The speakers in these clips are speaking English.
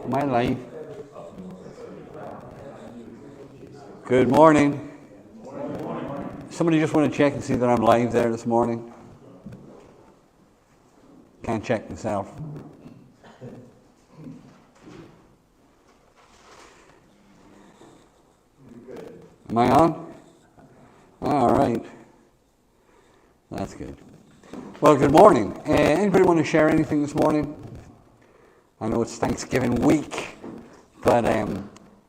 My life. Good morning. Somebody just want to check and see that I'm live there this morning? Can't check myself. Am I on? All right. That's good. Well, good morning. Anybody want to share anything this morning? I know it's Thanksgiving week, but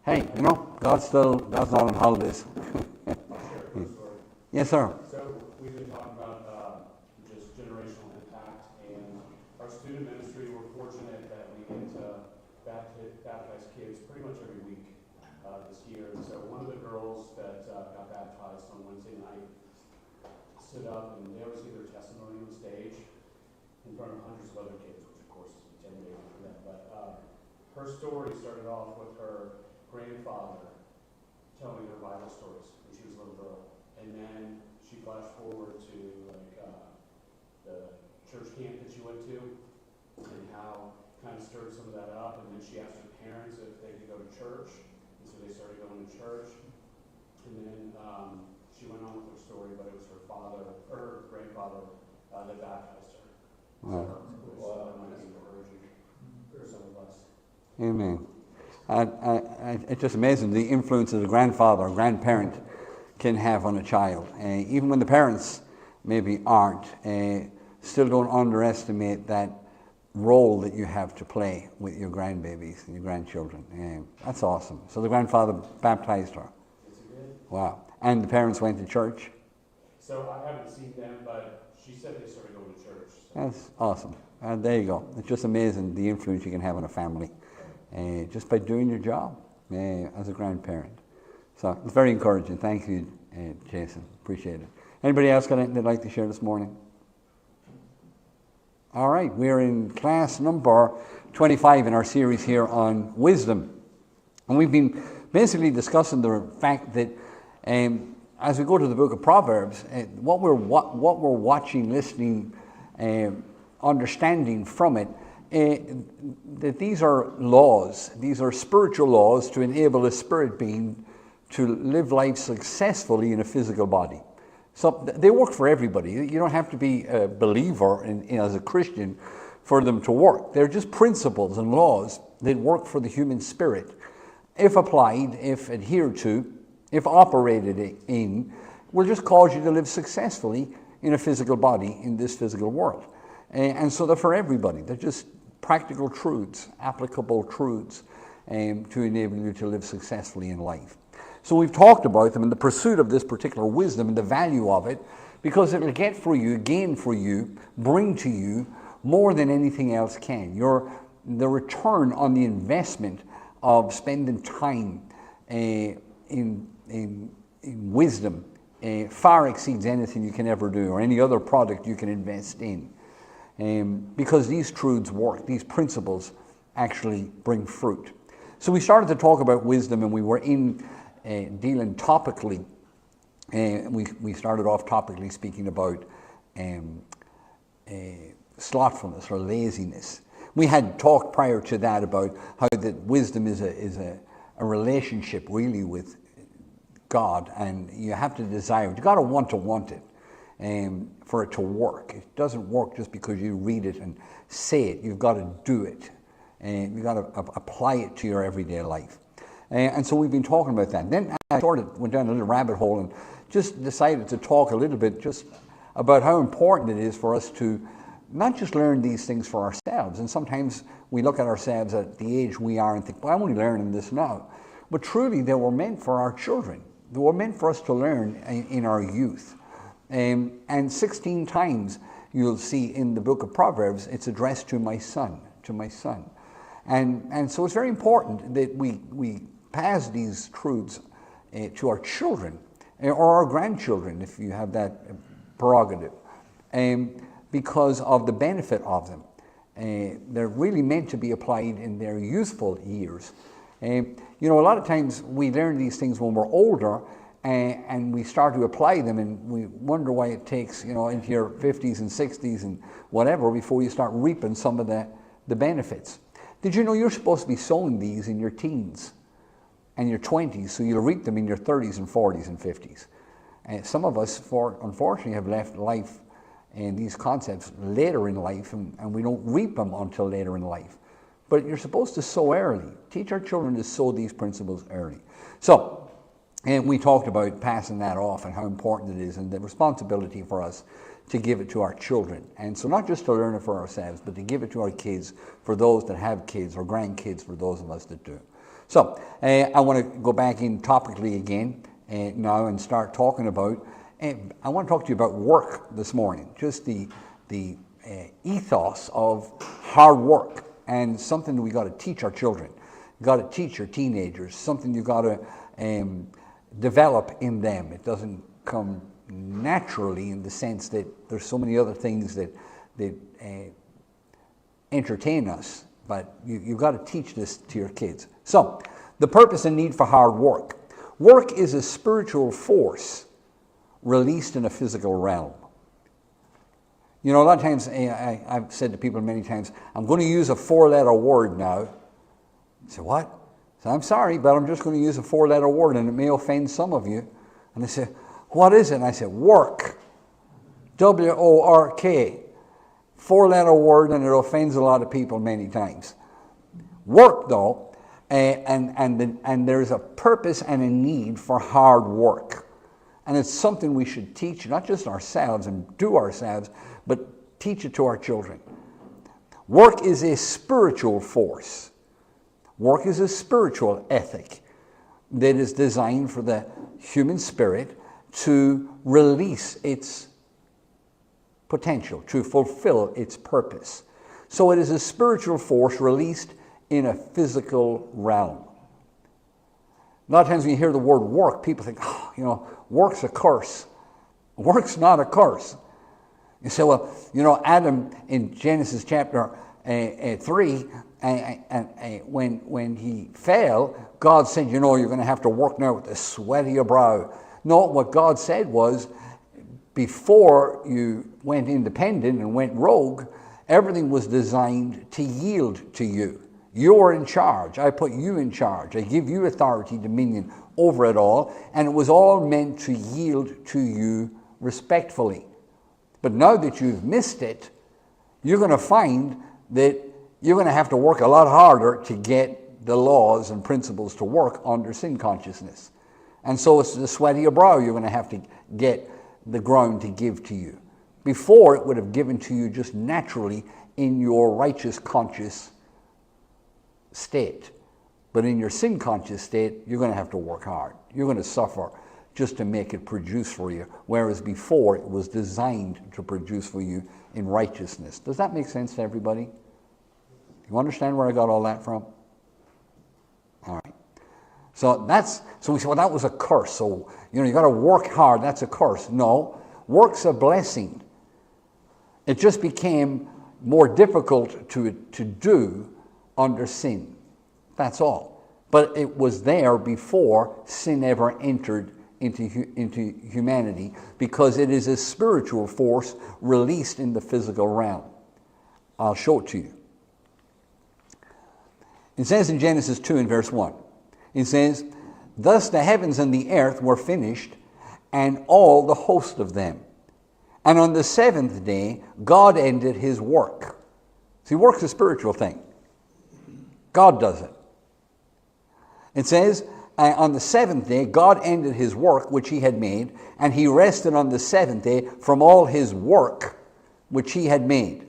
hey, you know, God's not on holidays. Yes, sir. So we've been talking about just generational impact, and our student ministry, we're fortunate that we get to baptize kids pretty much every week this year. So one of the girls that got baptized on Wednesday night stood up and they always give their testimony on stage in front of hundreds of other kids, which of course is intimidating for them. But her story started off with her grandfather telling her Bible stories when she was a little girl. And then she flashed forward to the church camp that she went to and how kind of stirred some of that up. And then she asked her parents if they could go to church. And so they started going to church. And then she went on with her story, but it was her grandfather that baptized her. Wow. So that might be encouraging for some of us. Amen. It's just amazing the influence that a grandfather or grandparent can have on a child. Even when the parents maybe aren't, still don't underestimate that role that you have to play with your grandbabies and your grandchildren. That's awesome. So the grandfather baptized her. Yes, he did. Wow. And the parents went to church? So I haven't seen them, but she said they started going to church. So. That's awesome. There you go. It's just amazing the influence you can have on a family just by doing your job as a grandparent. So it's very encouraging. Thank you, Jason. Appreciate it. Anybody else got anything they'd like to share this morning? All right. We're in class number 25 in our series here on wisdom. And we've been basically discussing the fact that as we go to the book of Proverbs, what we're watching, listening, understanding from it, that these are laws, these are spiritual laws to enable a spirit being to live life successfully in a physical body. So they work for everybody. You don't have to be a believer as a Christian for them to work. They're just principles and laws that work for the human spirit. If applied, if adhered to, if operated in, will just cause you to live successfully in a physical body in this physical world. And so they're for everybody. They're just practical truths, applicable truths to enable you to live successfully in life. So we've talked about them in the pursuit of this particular wisdom and the value of it, because it will gain for you, bring to you more than anything else can. The return on the investment of spending time in wisdom far exceeds anything you can ever do or any other product you can invest in. Because these truths work, these principles actually bring fruit. So we started to talk about wisdom, and we were dealing topically. We started off topically speaking about slothfulness or laziness. We had talked prior to that about how that wisdom is a relationship really with God, and you have to desire it. You got to want it for it to work. It doesn't work just because you read it and say it. You've got to do it, and you've got to apply it to your everyday life. And so we've been talking about that. And then I went down a little rabbit hole and just decided to talk a little bit just about how important it is for us to not just learn these things for ourselves. And sometimes we look at ourselves at the age we are and think, well, I'm only learning this now. But truly, they were meant for our children. They were meant for us to learn in our youth. And 16 times you'll see in the book of Proverbs, it's addressed to my son, to my son. And so it's very important that we pass these truths to our children or our grandchildren, if you have that prerogative, because of the benefit of them. They're really meant to be applied in their youthful years. A lot of times we learn these things when we're older, and we start to apply them, and we wonder why it takes, into your 50s and 60s and whatever before you start reaping some of the benefits. Did you know you're supposed to be sowing these in your teens and your 20s, so you'll reap them in your 30s and 40s and 50s? And some of us, unfortunately, have left life and these concepts later in life, and we don't reap them until later in life. But you're supposed to sow early. Teach our children to sow these principles early. So, and we talked about passing that off and how important it is and the responsibility for us to give it to our children. And so not just to learn it for ourselves, but to give it to our kids, for those that have kids, or grandkids for those of us that do. So I want to go back in topically again now and start talking about, I want to talk to you about work this morning, just the ethos of hard work, and something we got to teach our children. You got to teach your teenagers, something you got to develop in them. It doesn't come naturally, in the sense that there's so many other things that entertain us, but you've got to teach this to your kids. So, the purpose and need for hard work. Work is a spiritual force released in a physical realm. You know, a lot of times, I've said to people many times, I'm going to use a 4-letter word now. I say, what? So I'm sorry, but I'm just going to use a 4-letter word, and it may offend some of you. And they say, what is it? And I said, work. W-O-R-K. 4-letter word, and it offends a lot of people many times. Work, though, and there's a purpose and a need for hard work. And it's something we should teach, not just ourselves and do ourselves, but teach it to our children. Work is a spiritual force. Work is a spiritual ethic that is designed for the human spirit to release its potential, to fulfill its purpose. So it is a spiritual force released in a physical realm. A lot of times when you hear the word work, people think, oh, you know, work's a curse. Work's not a curse. You say, well, you know, Adam in Genesis chapter 3, when he fell, God said, you know, you're going to have to work now with the sweat of your brow. No, what God said was, before you went independent and went rogue, everything was designed to yield to you. You're in charge. I put you in charge. I give you authority, dominion over it all, and it was all meant to yield to you respectfully. But now that you've missed it, you're going to find that you're going to have to work a lot harder to get the laws and principles to work under sin consciousness. And so it's the sweat of your brow you're going to have to get the ground to give to you. Before, it would have given to you just naturally in your righteous conscious state. But in your sin conscious state, you're going to have to work hard. You're going to suffer just to make it produce for you, whereas before it was designed to produce for you in righteousness. Does that make sense to everybody? You understand where I got all that from? All right. So we say, well, that was a curse. So, you know, you got to work hard. That's a curse. No, work's a blessing. It just became more difficult to do under sin. That's all. But it was there before sin ever entered into humanity, because it is a spiritual force released in the physical realm. I'll show it to you. It says in Genesis 2 and verse 1, it says, thus the heavens and the earth were finished, and all the host of them. And on the seventh day, God ended his work. See, work's a spiritual thing. God does it. It says, on the seventh day, God ended his work which he had made, and he rested on the seventh day from all his work which he had made.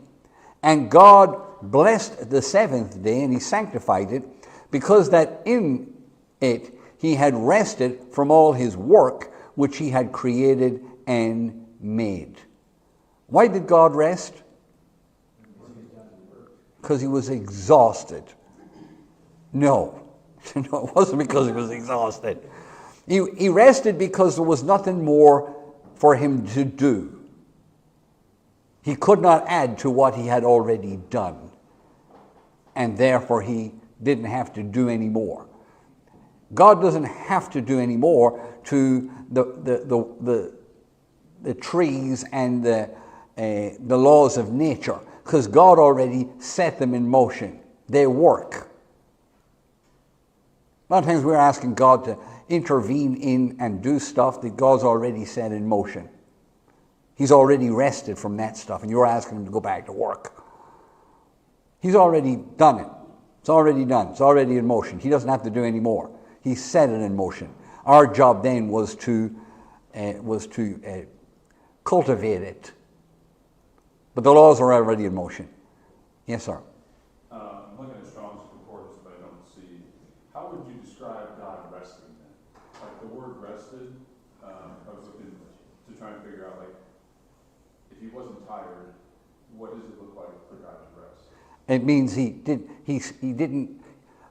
And God blessed the seventh day, and he sanctified it, because that in it he had rested from all his work which he had created and made. Why did God rest? Because he was exhausted. No, it wasn't because he was exhausted. He rested because there was nothing more for him to do. He could not add to what he had already done, and therefore he didn't have to do any more. God doesn't have to do any more to the trees and the laws of nature, because God already set them in motion. They work. A lot of times we're asking God to intervene in and do stuff that God's already set in motion. He's already rested from that stuff, and you're asking him to go back to work. He's already done it. It's already done. It's already in motion. He doesn't have to do any more. He set it in motion. Our job then was to cultivate it. But the laws are already in motion. Yes, sir. I'm looking at Strong's Concordance, but I don't see. How would you describe God resting then? Like the word rested, I was looking to try and figure out, like, if he wasn't tired, what does it look like for God to rest? It means he didn't,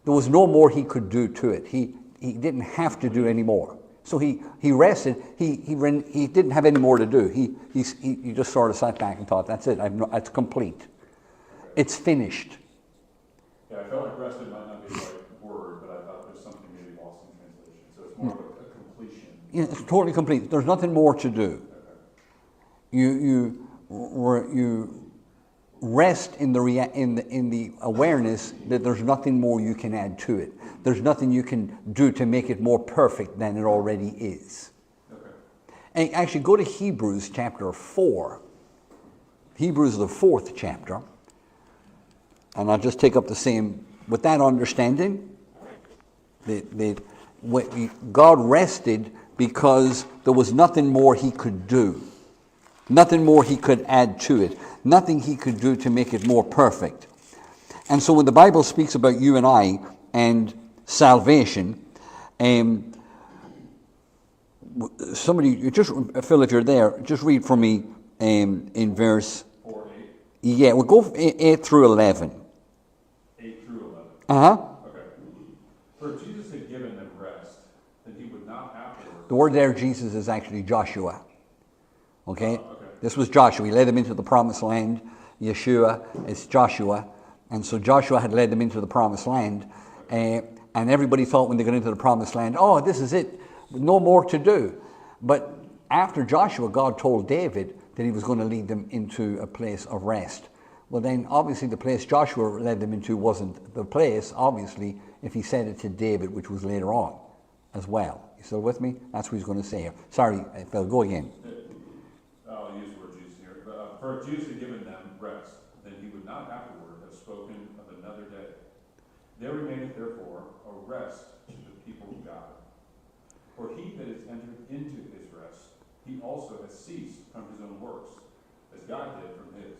there was no more he could do to it. He didn't have to do any more. So he rested. He didn't have any more to do. He just sort of sat back and thought, that's it. It's complete. It's finished. Yeah, I felt like rested might not be the right word, but I thought there's something maybe lost in translation. So it's more of a completion. Yeah, it's totally complete. There's nothing more to do. Okay. You rest in the awareness that there's nothing more you can add to it. There's nothing you can do to make it more perfect than it already is. Okay. And actually, go to Hebrews chapter 4. Hebrews, the 4th chapter. And I'll just take up the same, with that understanding, God rested because there was nothing more he could do. Nothing more he could add to it. Nothing he could do to make it more perfect. And so when the Bible speaks about you and I and salvation, somebody, just Phil, if you're there, just read for me in verse 4:8. Yeah, we'll go 8 through 11. 8 through 11. Uh-huh. Okay. For if Jesus had given them rest, then he would not afterwards. The word there, Jesus, is actually Joshua. Okay? Okay. This was Joshua. He led them into the promised land. Yeshua is Joshua. And so Joshua had led them into the promised land. And everybody thought when they got into the promised land, oh, this is it. No more to do. But after Joshua, God told David that he was going to lead them into a place of rest. Well, then, obviously, the place Joshua led them into wasn't the place, obviously, if he said it to David, which was later on as well. You still with me? That's what he's going to say here. Sorry, Phil, go again. I'll use the word Jesus here. But, for if Jesus had given them rest, then he would not afterward have spoken of another day. There remaineth therefore a rest to the people of God. For he that is entered into his rest, he also has ceased from his own works, as God did from his.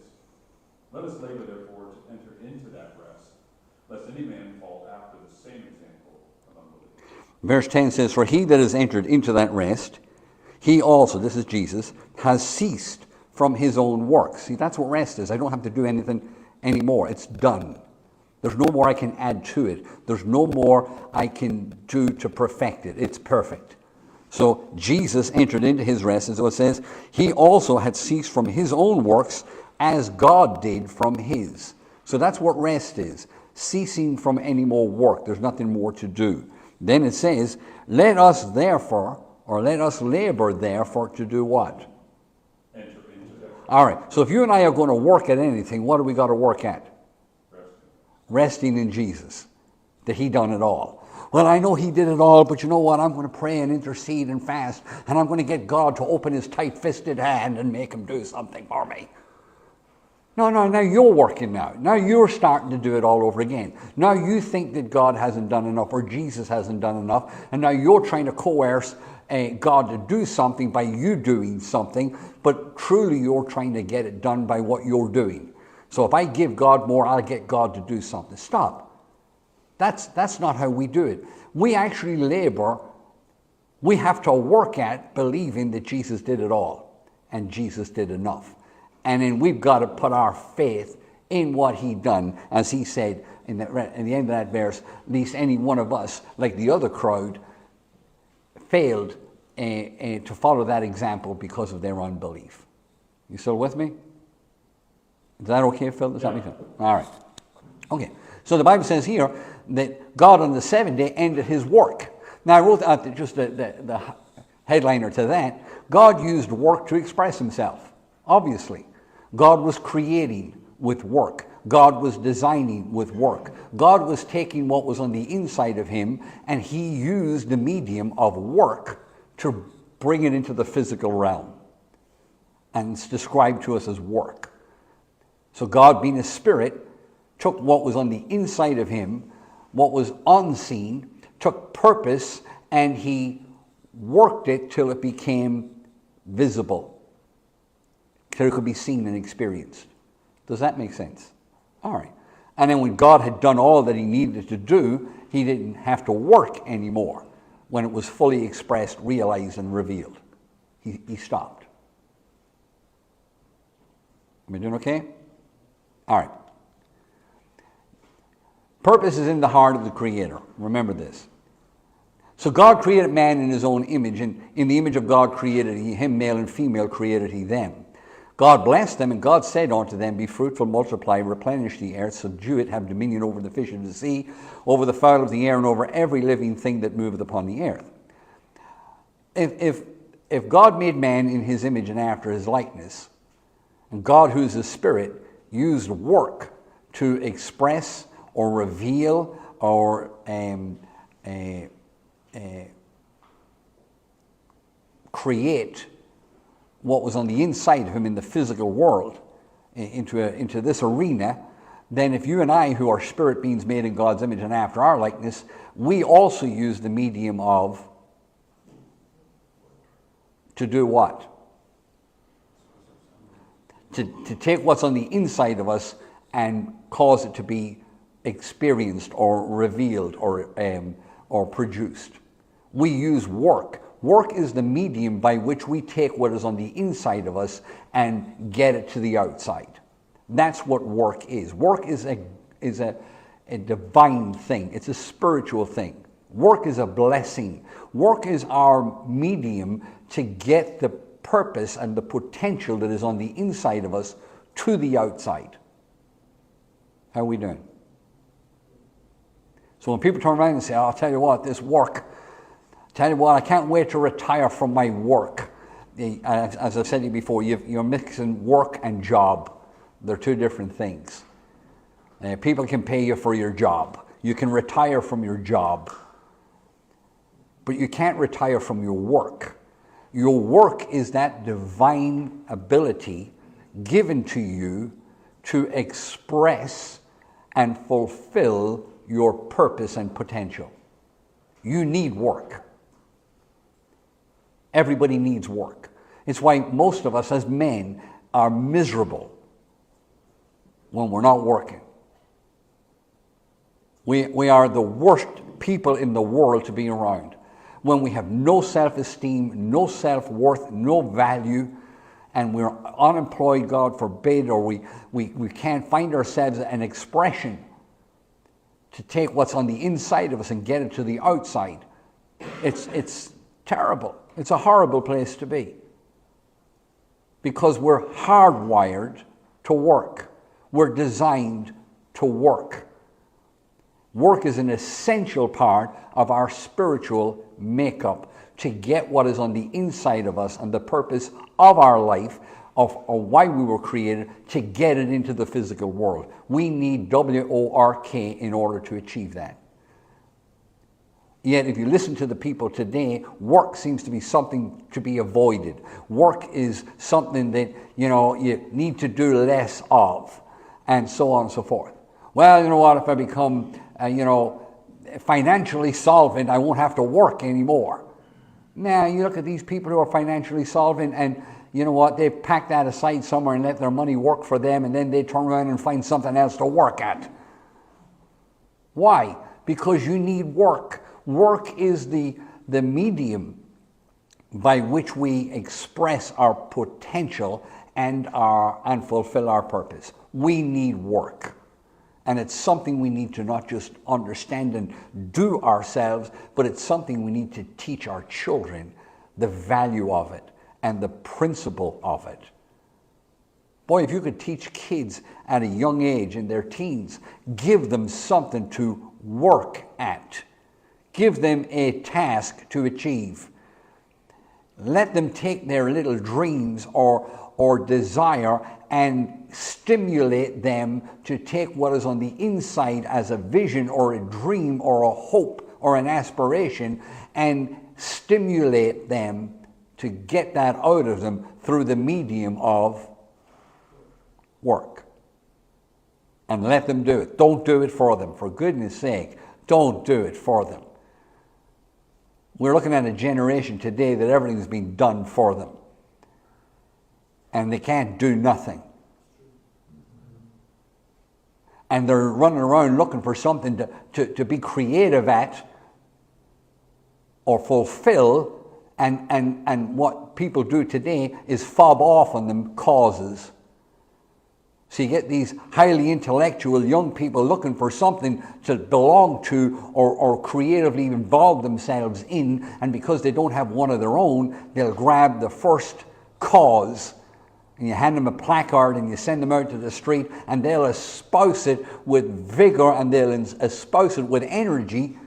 Let us labor therefore to enter into that rest, lest any man fall after the same example of unbelief. Verse 10 says, for he that has entered into that rest, he also, this is Jesus, has ceased from his own works. See, that's what rest is. I don't have to do anything anymore. It's done. There's no more I can add to it. There's no more I can do to perfect it. It's perfect. So Jesus entered into his rest, and so it says, he also had ceased from his own works as God did from his. So that's what rest is. Ceasing from any more work. There's nothing more to do. Then it says, let us therefore, or let us labor therefore to do what? Enter into that rest. All right. So if you and I are going to work at anything, what do we got to work at? Resting in Jesus, that he done it all. Well, I know he did it all, but you know what? I'm going to pray and intercede and fast, and I'm going to get God to open his tight-fisted hand and make him do something for me. No, now you're working now. Now you're starting to do it all over again. Now you think that God hasn't done enough or Jesus hasn't done enough, and now you're trying to coerce God to do something by you doing something, but truly you're trying to get it done by what you're doing. So if I give God more, I'll get God to do something. Stop. That's not how we do it. We actually labor. We have to work at believing that Jesus did it all and Jesus did enough. And then we've got to put our faith in what he done, as he said in the end of that verse, least any one of us, like the other crowd, failed to follow that example because of their unbelief. You still with me? Is that okay, Phil? Does that make sense? All right. Okay. So the Bible says here that God on the seventh day ended his work. Now I wrote out just the headliner to that. God used work to express himself. Obviously. God was creating with work. God was designing with work. God was taking what was on the inside of him, and he used the medium of work to bring it into the physical realm. And it's described to us as work. So God, being a spirit, took what was on the inside of him, what was unseen, took purpose, and he worked it till it became visible, till it could be seen and experienced. Does that make sense? All right. And then when God had done all that he needed to do, he didn't have to work anymore. When it was fully expressed, realized, and revealed, he stopped. Am I doing okay? All right. Purpose is in the heart of the Creator. Remember this. So God created man in his own image, and in the image of God created he him, male and female created he them. God blessed them, and God said unto them, Be fruitful, multiply, replenish the earth, subdue it, have dominion over the fish of the sea, over the fowl of the air, and over every living thing that moveth upon the earth. If God made man in his image and after his likeness, and God, who is a spirit, used work to express or reveal or create what was on the inside of him in the physical world into this arena, then if you and I, who are spirit beings made in God's image and after our likeness, we also use the medium of to do what? To take what's on the inside of us and cause it to be experienced or revealed or produced. We use work. Work is the medium by which we take what is on the inside of us and get it to the outside. That's what work is. Work is a divine thing. It's a spiritual thing. Work is a blessing. Work is our medium to get the purpose and the potential that is on the inside of us to the outside. How are we doing? So when people turn around and say, I'll tell you what, this work, tell you what, I can't wait to retire from my work. As I've said to you before, you're mixing work and job. They're two different things. People can pay you for your job. You can retire from your job. But you can't retire from your work. Your work is that divine ability given to you to express and fulfill your purpose and potential. You need work. Everybody needs work. It's why most of us as men are miserable when we're not working. We are the worst people in the world to be around. When we have no self-esteem, no self-worth, no value, and we're unemployed, God forbid, or we can't find ourselves an expression to take what's on the inside of us and get it to the outside. It's terrible. It's a horrible place to be. Because we're hardwired to work. We're designed to work. Work is an essential part of our spiritual makeup to get what is on the inside of us and the purpose of our life, of why we were created, to get it into the physical world. We need WORK in order to achieve that. Yet if you listen to the people today, work seems to be something to be avoided. Work is something that, you need to do less of, and so on and so forth. Well, you know what, if I become, financially solvent, I won't have to work anymore. Now, you look at these people who are financially solvent, and you know what, they pack that aside somewhere and let their money work for them, and then they turn around and find something else to work at. Why? Because you need work. Work is the medium by which we express our potential and fulfill our purpose. We need work. And it's something we need to not just understand and do ourselves, but it's something we need to teach our children the value of it and the principle of it. Boy, if you could teach kids at a young age, in their teens, give them something to work at. Give them a task to achieve. Let them take their little dreams or desire and stimulate them to take what is on the inside as a vision or a dream or a hope or an aspiration and stimulate them to get that out of them through the medium of work. And let them do it. Don't do it for them. For goodness sake, don't do it for them. We're looking at a generation today that everything's being done for them. And they can't do nothing. And they're running around looking for something to be creative at or fulfill. And what people do today is fob off on them causes. So you get these highly intellectual young people looking for something to belong to or creatively involve themselves in, and because they don't have one of their own, they'll grab the first cause, and you hand them a placard and you send them out to the street, and they'll espouse it with vigor and they'll espouse it with energy.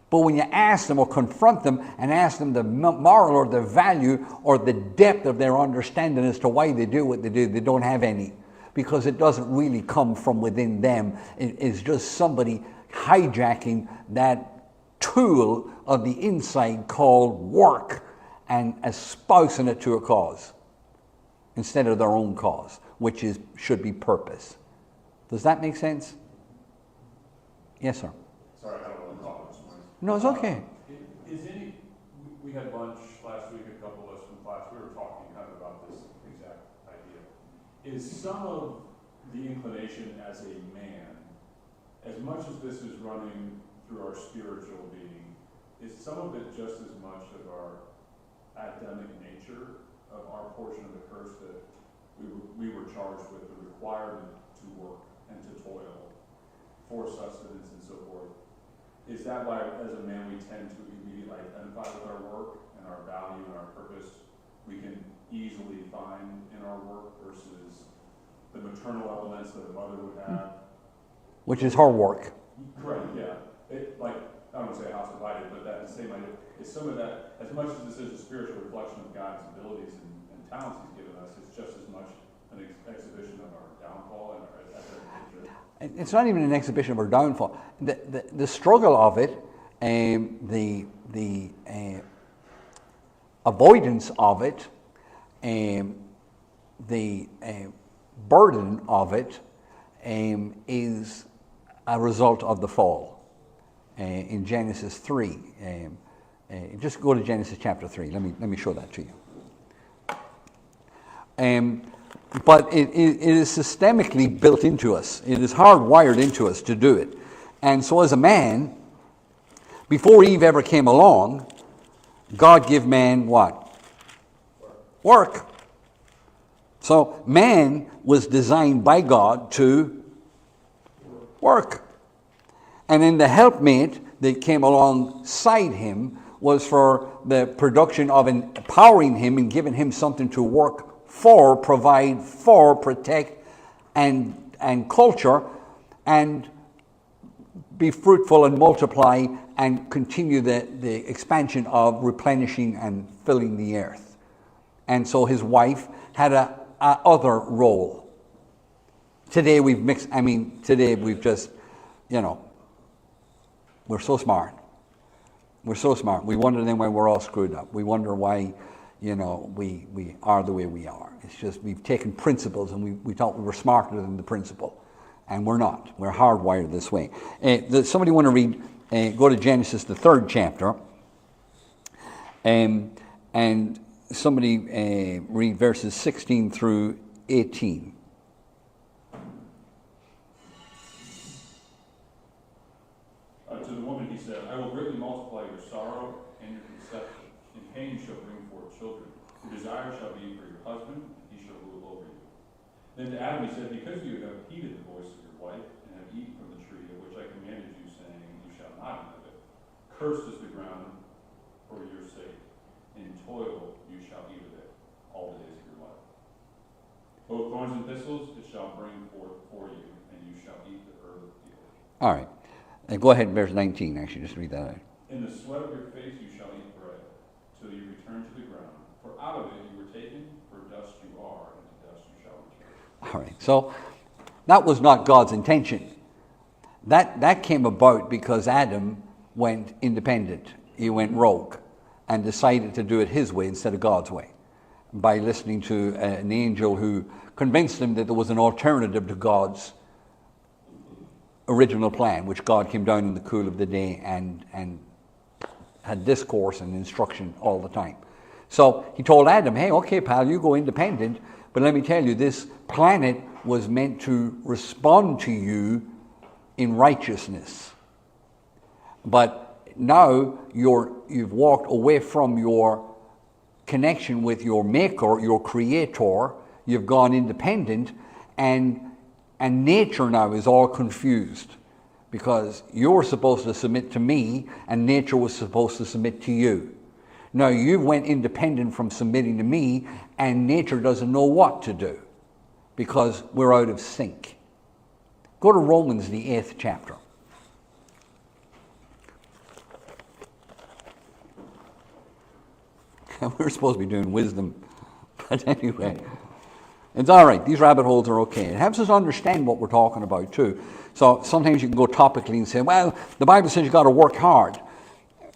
But when you ask them or confront them and ask them the moral or the value or the depth of their understanding as to why they do what they do, they don't have any. Because it doesn't really come from within them. It's just somebody hijacking that tool of the inside called work and espousing it to a cause instead of their own cause, which should be purpose. Does that make sense? Yes, sir. Sorry, I don't want to talk this morning. No, it's okay. We had lunch last week, a couple of us from class, we were talking kind of about this exact idea. Is some of the inclination as a man, as much as this is running through our spiritual being, is some of it just as much of our Adamic nature, of our portion of the curse that we were charged with the requirement to work and to toil for sustenance and so forth? Is that why, as a man, we tend to immediately identify with our work and our value and our purpose we can easily find in our work versus the maternal elements that a mother would have? Which is her work. Correct, yeah. I don't want to say house divided, but that same idea. Is some of that, as much as this is a spiritual reflection of God's abilities and talents He's given us, it's just as much an exhibition of our downfall and our nature. It's not even an exhibition of our downfall. The struggle of it, the avoidance of it, the burden of it is a result of the fall. In Genesis 3, just go to Genesis chapter 3. Let me show that to you. But it is systemically built into us. It is hardwired into us to do it. And so as a man, before Eve ever came along, God gave man what? Work. So man was designed by God to work. And then the helpmate that came alongside him was for the production of empowering him and giving him something to work for, provide for, protect, and culture, and be fruitful and multiply and continue the expansion of replenishing and filling the earth. And so his wife had a other role. Today we've just, we're so smart. We're so smart. We wonder then why we're all screwed up. We wonder why, we are the way we are. It's just we've taken principles and we thought we were smarter than the principle. And we're not. We're hardwired this way. Somebody want to read, go to Genesis, the 3rd chapter. And somebody read verses 16 through 18. To the woman he said, I will greatly multiply your sorrow and your conception. In pain you shall bring forth children. Your desire shall be for your husband, and he shall rule over you. Then to Adam he said, because you have heeded the voice of your wife, and have eaten from the tree of which I commanded you, saying, you shall not eat of it. Cursed is the ground for your sake. In toil you shall eat of it all the days of your life. Both thorns and thistles it shall bring forth for you, and you shall eat the herb of the earth. All right. Go ahead, verse 19, actually, just read that out. In the sweat of your face you shall eat bread, till you return to the ground. For out of it you were taken, for dust you are, and to dust you shall return. All right, so that was not God's intention. That came about because Adam went independent. He went rogue and decided to do it his way instead of God's way, by listening to an angel who convinced him that there was an alternative to God's original plan, which God came down in the cool of the day and had discourse and instruction all the time. So he told Adam, hey, okay, pal, you go independent, but let me tell you, this planet was meant to respond to you in righteousness. But now you've walked away from your connection with your maker, your creator. You've gone independent, and nature now is all confused, because you're supposed to submit to me and nature was supposed to submit to you. Now you went independent from submitting to me, and nature doesn't know what to do because we're out of sync. Go to Romans, the 8th chapter. We're supposed to be doing wisdom, but anyway, it's all right. These rabbit holes are okay. It helps us understand what we're talking about too. So sometimes you can go topically and say, well, the Bible says you got to work hard.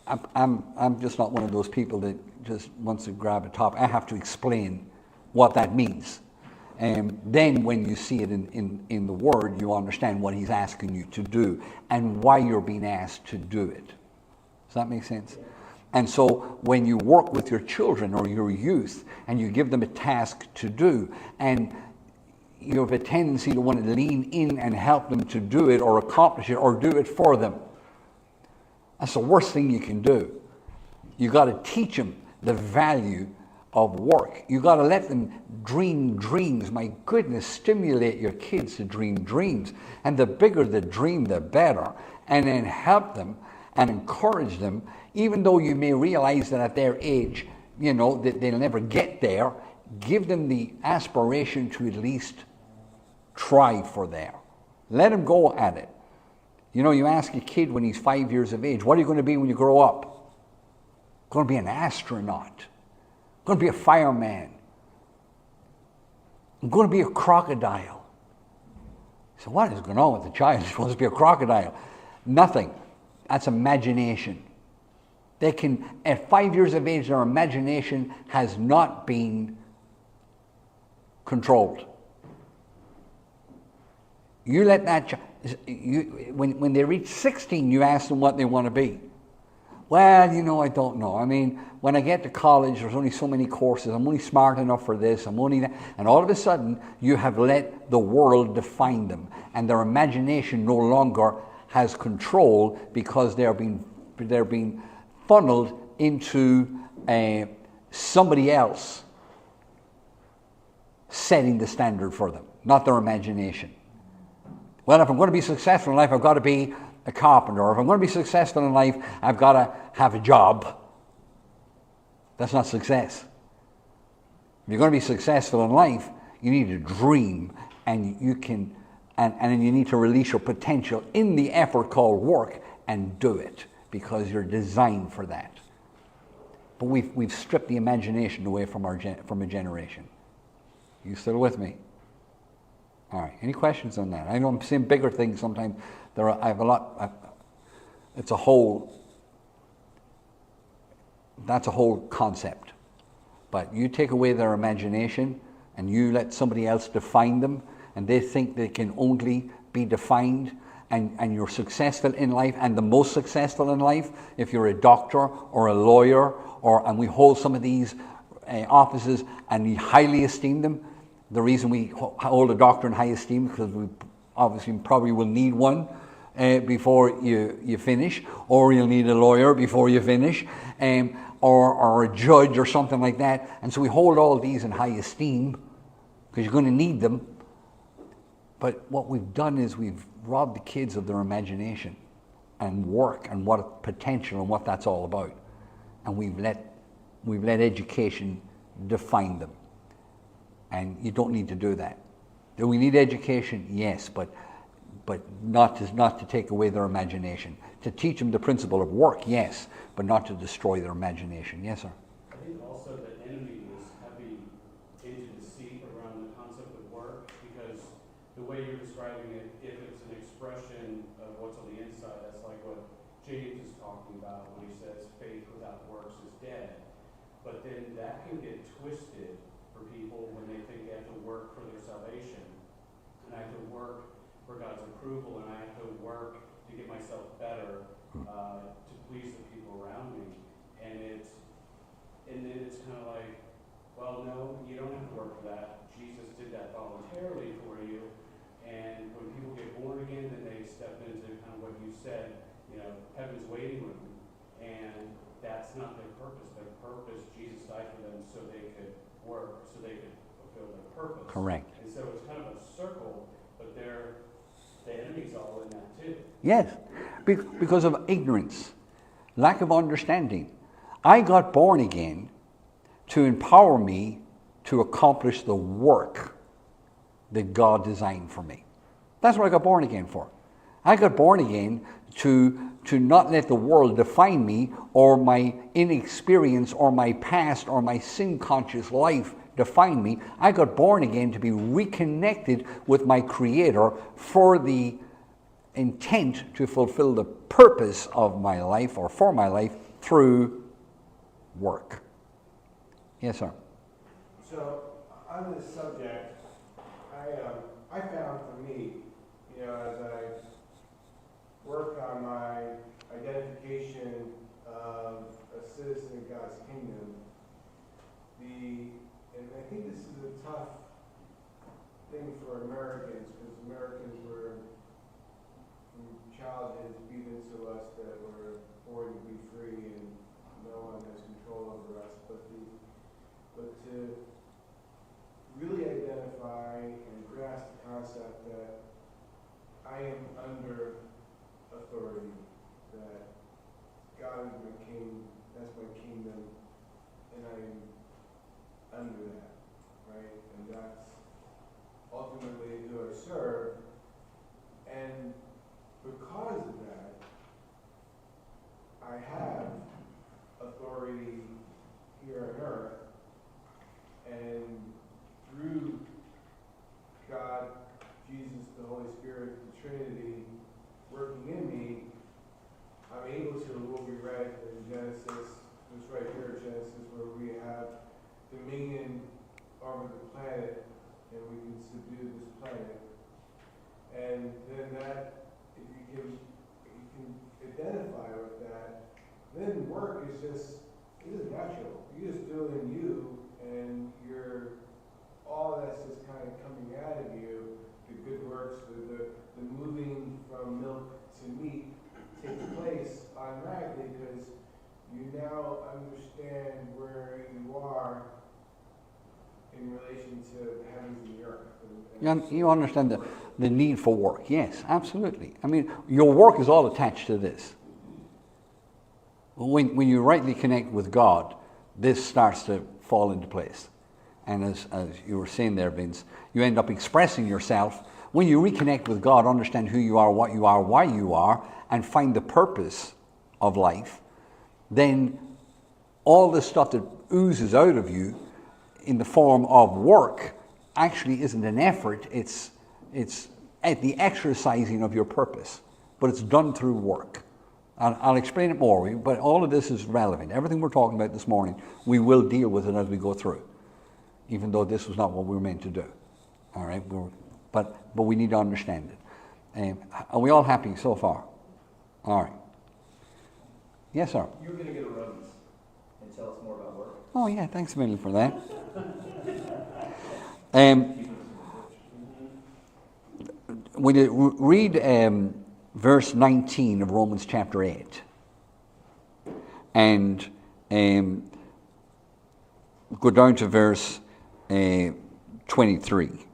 I'm just not one of those people that just wants to grab a topic. I have to explain what that means. And then when you see it in the Word, you understand what he's asking you to do and why you're being asked to do it. Does that make sense? And so when you work with your children or your youth and you give them a task to do, and you have a tendency to want to lean in and help them to do it or accomplish it or do it for them, that's the worst thing you can do. You got to teach them the value of work. You got to let them dream dreams. My goodness, stimulate your kids to dream dreams. And the bigger the dream, the better. And then help them and encourage them, even though you may realize that at their age, that they'll never get there. Give them the aspiration to at least try for there. Let them go at it. You ask a kid when he's 5 years of age, what are you going to be when you grow up? Going to be an astronaut. I'm going to be a fireman. I'm going to be a crocodile. So what is going on with the child? He's supposed to be a crocodile. Nothing. That's imagination. They can, at 5 years of age, their imagination has not been controlled. You let that child, when they reach 16, you ask them what they want to be. Well, I don't know. I mean, when I get to college, there's only so many courses. I'm only smart enough for this. I'm only that. And all of a sudden, you have let the world define them. And their imagination no longer has control because they're being funneled into somebody else setting the standard for them, not their imagination. Well, if I'm going to be successful in life, I've got to be a carpenter. Or if I'm going to be successful in life, I've got to have a job. That's not success. If you're going to be successful in life, you need to dream, and you can, and you need to release your potential in the effort called work and do it, because you're designed for that. But we've stripped the imagination away from a generation. You still with me? All right. Any questions on that? I know I'm seeing bigger things sometimes. I have a lot. It's a whole. That's a whole concept. But you take away their imagination and you let somebody else define them, and they think they can only be defined, and you're successful in life, and the most successful in life, if you're a doctor or a lawyer, and we hold some of these offices and we highly esteem them. The reason we hold a doctor in high esteem, because we obviously probably will need one before you finish, or you'll need a lawyer before you finish, or a judge or something like that. And so we hold all these in high esteem because you're going to need them. But what we've done is we've robbed the kids of their imagination and work and what potential and what that's all about. And we've let education define them. And you don't need to do that. Do we need education? Yes, but not to take away their imagination. To teach them the principle of work, yes, but not to destroy their imagination. Yes, sir? I think also the enemy is heavy into deceit around the concept of work, because way you're describing it, if it's an expression of what's on the inside, that's like what James is talking about when he says faith without works is dead. But then that can get twisted for people when they think they have to work for their salvation. And I have to work for God's approval, and I have to work to get myself better, to please the people around me. And then it's kind of like, well, no, you don't have to work for that. Jesus did that voluntarily for you. And when people get born again, then they step into kind of what you said, heaven's waiting room. And that's not their purpose. Their purpose, Jesus died for them so they could work, so they could fulfill their purpose. Correct. And so it's kind of a circle, but the enemy's all in that too. Yes, because of ignorance, lack of understanding. I got born again to empower me to accomplish the work that God designed for me. That's what I got born again for. I got born again to not let the world define me, or my inexperience, or my past, or my sin-conscious life define me. I got born again to be reconnected with my Creator for the intent to fulfill the purpose of my life, or for my life, through work. Yes, sir. So, on this subject, I found for me, as I work on my identification of a citizen of God's kingdom, and I think this is a tough thing for Americans, because Americans were, from childhood, beat into us that we're born to be free and no one has control over us, but to really identify and grasp the concept that I am under authority, that God is my king, that's my kingdom, and I'm under that, right? And that's ultimately who I serve. And because of that, I have authority here on earth, and through God, Jesus, the Holy Spirit, the Trinity, working in me, I'm able to, what we read in Genesis, it's right here in Genesis, where we have dominion over the planet, and we can subdue this planet. And then that, if you can identify with that, then work is just natural. You're just doing you, and all that's just kind of coming out of you. The good works, the moving from milk to meat takes place automatically, because you now understand where you are in relation to the heavens and the earth. You understand the need for work. Yes, absolutely. I mean, your work is all attached to this. When you rightly connect with God, this starts to fall into place. And as you were saying there, Vince, you end up expressing yourself. When you reconnect with God, understand who you are, what you are, why you are, and find the purpose of life, then all the stuff that oozes out of you in the form of work actually isn't an effort, it's at the exercising of your purpose, but it's done through work. I'll explain it more, but all of this is relevant. Everything we're talking about this morning, we will deal with it as we go through, even though this was not what we were meant to do. All right, but we need to understand it. Are we all happy so far? All right. Yes, sir. You're going to go to Romans and tell us more about work. Oh yeah, thanks a million for that. When you read verse 19 of Romans chapter 8, and go down to verse 23.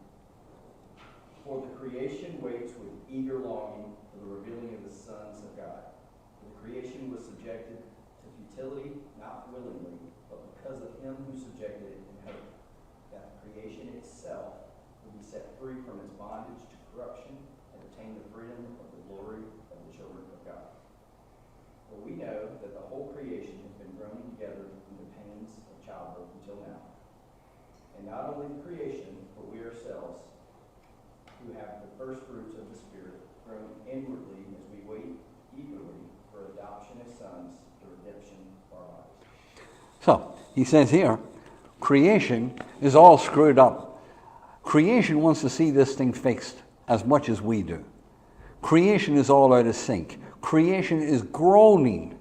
For the creation waits with eager longing for the revealing of the sons of God. For the creation was subjected to futility, not willingly, but because of him who subjected it in hope, that the creation itself will be set free from its bondage to corruption and obtain the freedom of the glory of the children of God. For we know that the whole creation has been groaning together in the pains of childbirth until now. And not only the creation, but we ourselves, who who have the first fruits of the Spirit, groan inwardly as we wait eagerly for adoption as sons, the redemption of our lives. So, he says here, creation is all screwed up. Creation wants to see this thing fixed as much as we do. Creation is all out of sync. Creation is groaning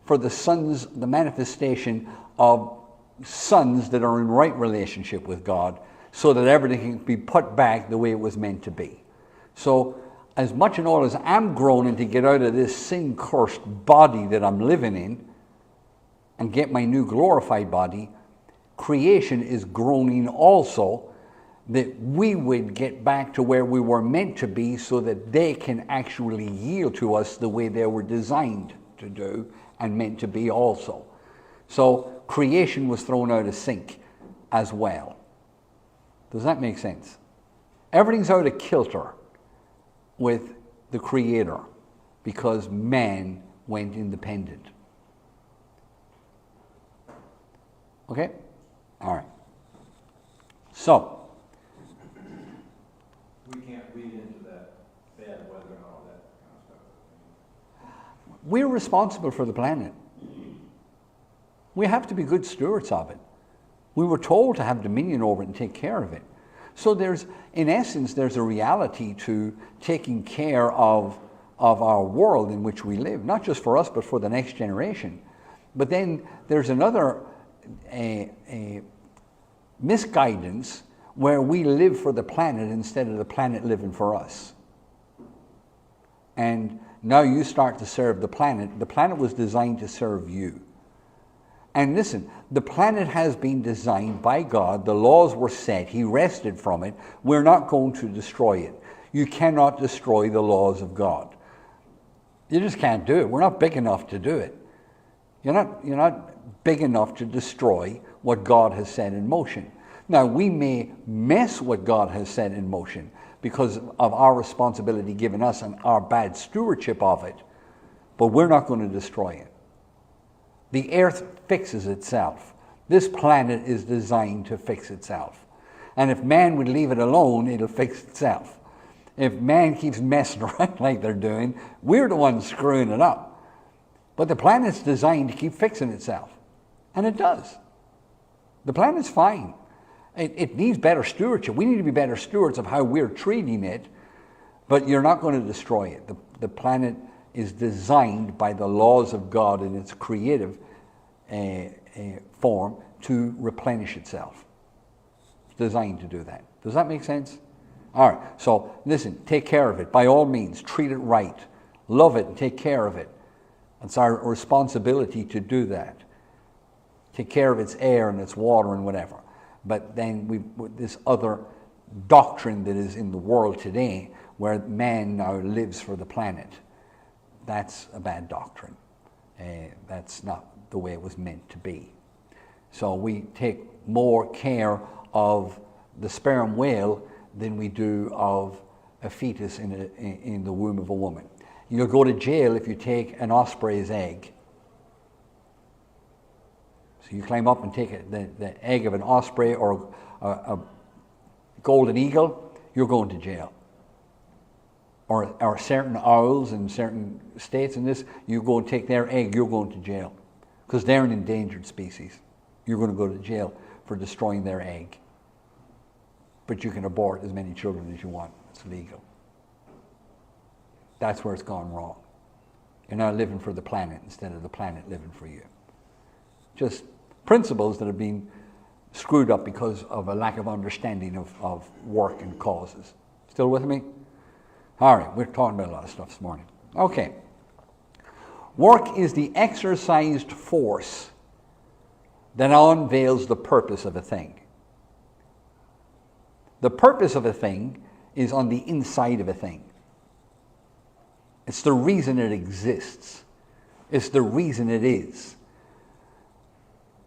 for the sons, the manifestation of sons that are in right relationship with God, so that everything can be put back the way it was meant to be. So, as much and all as I'm groaning to get out of this sin-cursed body that I'm living in and get my new glorified body, creation is groaning also that we would get back to where we were meant to be, so that they can actually yield to us the way they were designed to do and meant to be also. So creation was thrown out of sync as well. Does that make sense? Everything's out of kilter with the Creator because man went independent. Okay? All right. So, We can't read into that bad weather and all that kind of stuff. we're responsible for the planet. We have to be good stewards of it. We were told to have dominion over it and take care of it. So there's, in essence, there's a reality to taking care of our world in which we live, not just for us, but for the next generation. But then there's another a misguidance where we live for the planet instead of the planet living for us. And now you start to serve the planet. The planet was designed to serve you. And listen, the planet has been designed by God. The laws were set. He rested from it. We're not going to destroy it. You cannot destroy the laws of God. You just can't do it. We're not big enough to do it. You're not big enough to destroy what God has set in motion. Now, we may mess what God has set in motion because of our responsibility given us and our bad stewardship of it, but we're not going to destroy it. The earth fixes itself. This planet is designed to fix itself. And if man would leave it alone, it'll fix itself. If man keeps messing around like they're doing, we're the ones screwing it up. But the planet's designed to keep fixing itself. And it does. The planet's fine. It needs better stewardship. We need to be better stewards of how we're treating it, but you're not going to destroy it. The planet is designed by the laws of God in its creative form to replenish itself. It's designed to do that. Does that make sense? All right, so listen, take care of it. By all means, treat it right. Love it and take care of it. It's our responsibility to do that. Take care of its air and its water and whatever. But then this other doctrine that is in the world today, where man now lives for the planet, that's a bad doctrine. That's not the way it was meant to be. So we take more care of the sperm whale than we do of a fetus in the womb of a woman. You'll go to jail if you take an osprey's egg. So you climb up and take the egg of an osprey or a golden eagle, you're going to jail. Or certain owls in certain states in this, you go and take their egg, you're going to jail. Because they're an endangered species. You're going to go to jail for destroying their egg. But you can abort as many children as you want. It's legal. That's where it's gone wrong. You're now living for the planet instead of the planet living for you. Just principles that have been screwed up because of a lack of understanding of work and causes. Still with me? All right, we're talking about a lot of stuff this morning. Okay. Work is the exercised force that unveils the purpose of a thing. The purpose of a thing is on the inside of a thing. It's the reason it exists. It's the reason it is.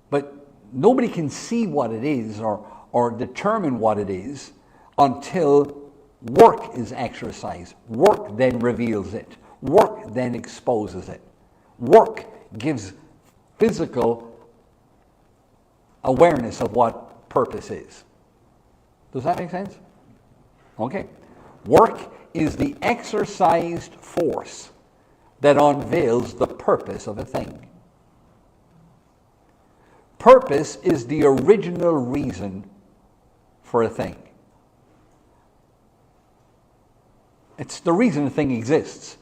But nobody can see what it is or determine what it is until work is exercised. Work then reveals it. Work then exposes it. Work gives physical awareness of what purpose is. Does that make sense? Okay. Work is the exercised force that unveils the purpose of a thing. Purpose is the original reason for a thing. It's the reason a thing exists.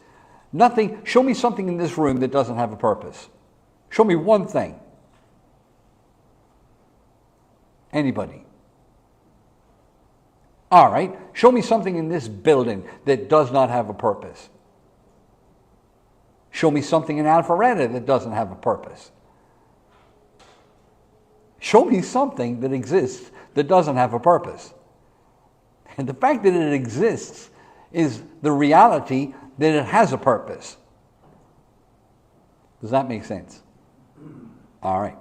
Show me something in this room that doesn't have a purpose. Show me one thing. Anybody? All right. Show me something in this building that does not have a purpose. Show me something in Alpharetta that doesn't have a purpose. Show me something that exists that doesn't have a purpose. And the fact that it exists is the reality that it has a purpose. Does that make sense? All right.